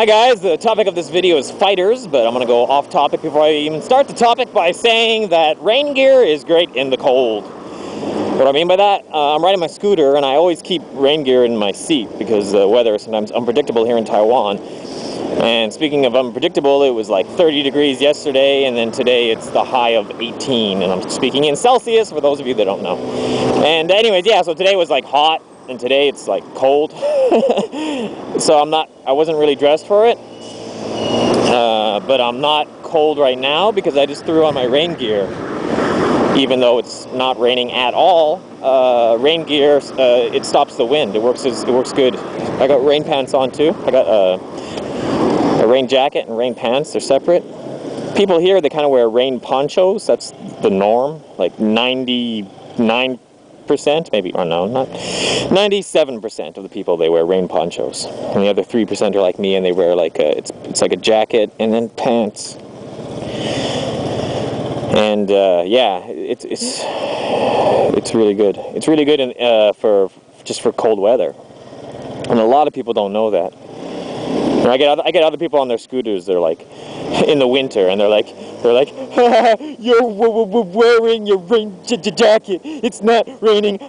Hi guys, the topic of this video is fighters, but I'm going to go off topic before I even start the topic by saying that rain gear is great in the cold. What I mean by that, I'm riding my scooter and I always keep rain gear in my seat because the weather is sometimes unpredictable here in Taiwan. And speaking of unpredictable, it was like 30 degrees yesterday, and then today it's the high of 18, and I'm speaking in Celsius for those of you that don't know. And anyways, yeah, so today was like hot, and today it's like cold. So I wasn't really dressed for it, but I'm not cold right now because I just threw on my rain gear. Even though it's not raining at all, rain gear, it stops the wind. It works good. I got rain pants on too. I got a rain jacket and rain pants. They're separate. People here, they kind of wear rain ponchos. That's the norm. Like 99%, maybe, or no, not 97% of the people, they wear rain ponchos. And the other 3% are like me, and they wear like it's like a jacket and then pants. And yeah, it's really good. It's really good for cold weather, and a lot of people don't know that. And I get other people on their scooters. They're like in the winter, and they're like, you're wearing your rain jacket. It's not raining.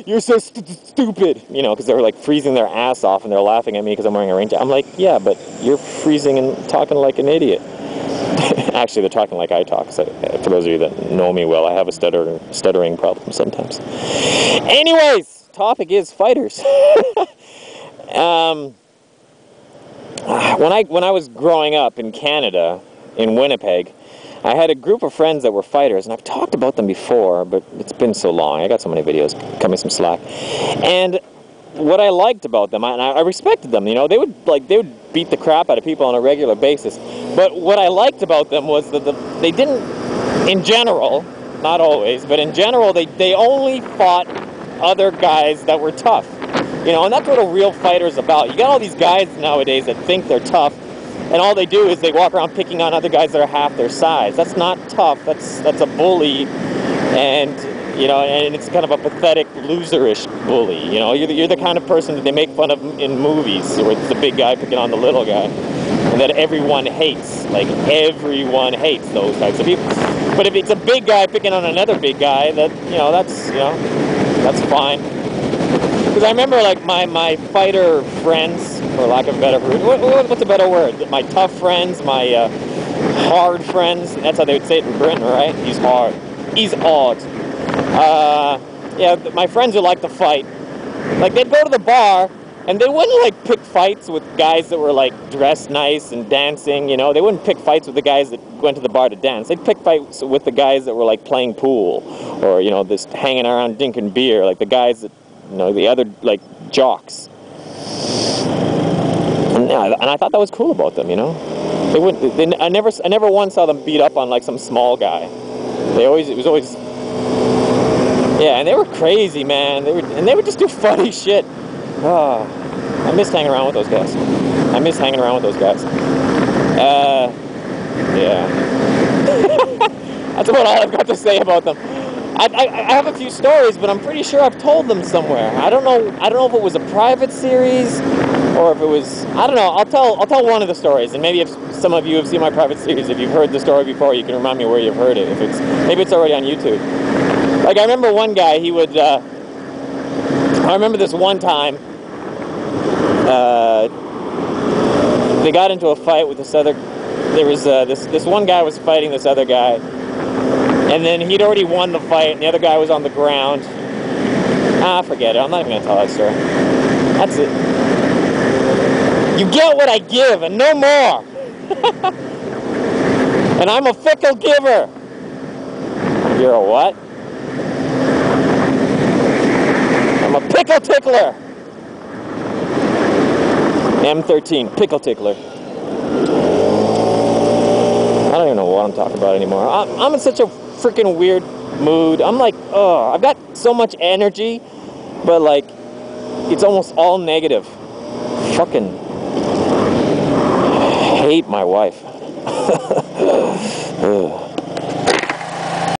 You're so stupid. You know, because they're like freezing their ass off, and they're laughing at me because I'm wearing a rain jacket. I'm like, yeah, but you're freezing and talking like an idiot. Actually, they're talking like I talk. So, for those of you that know me well, I have a stuttering problem sometimes. Anyways, topic is fighters. When I was growing up in Canada, in Winnipeg, I had a group of friends that were fighters, and I've talked about them before, but it's been so long. I got so many videos. Cut me some slack. And what I liked about them, and I respected them, you know, they would beat the crap out of people on a regular basis. But what I liked about them was that they didn't, in general, not always, but in general, they only fought other guys that were tough. You know, and that's what a real fighter's about. You got all these guys nowadays that think they're tough, and all they do is they walk around picking on other guys that are half their size. That's not tough. That's a bully, and you know, and it's kind of a pathetic, loserish bully. You know, you're the kind of person that they make fun of in movies, where it's the big guy picking on the little guy, and that everyone hates. Like, everyone hates those types of people. But if it's a big guy picking on another big guy, that's fine. Because I remember, like, my fighter friends, for lack of a better word, what's a better word? My tough friends, my hard friends. That's how they would say it in Britain, right? He's hard. He's odd. Yeah, my friends who like to fight, like, they'd go to the bar, and they wouldn't, like, pick fights with guys that were, like, dressed nice and dancing, you know? They wouldn't pick fights with the guys that went to the bar to dance. They'd pick fights with the guys that were, like, playing pool, or, you know, just hanging around drinking beer, like the guys that, you know, the other, like, jocks. And I thought that was cool about them, you know? I never once saw them beat up on, like, some small guy. It was always, yeah, and they were crazy, man. They would just do funny shit. Oh, I miss hanging around with those guys. Yeah. That's about all I've got to say about them. I have a few stories, but I'm pretty sure I've told them somewhere. I don't know if it was a private series or if it was, I don't know. I'll tell one of the stories, and maybe if some of you have seen my private series, if you've heard the story before, you can remind me where you've heard it. Maybe it's already on YouTube. Like, I remember one guy, I remember this one time, they got into a fight with this one guy was fighting this other guy, and then he'd already won the fight, and the other guy was on the ground. Forget it, I'm not even going to tell that story. That's it. You get what I give, and no more! And I'm a fickle giver! You're a what? I'm a pickle tickler! M13, pickle tickler. I don't even know what I'm talking about anymore. I'm in such a freaking weird mood. I'm like, oh, I've got so much energy, but like, it's almost all negative. Fucking hate my wife.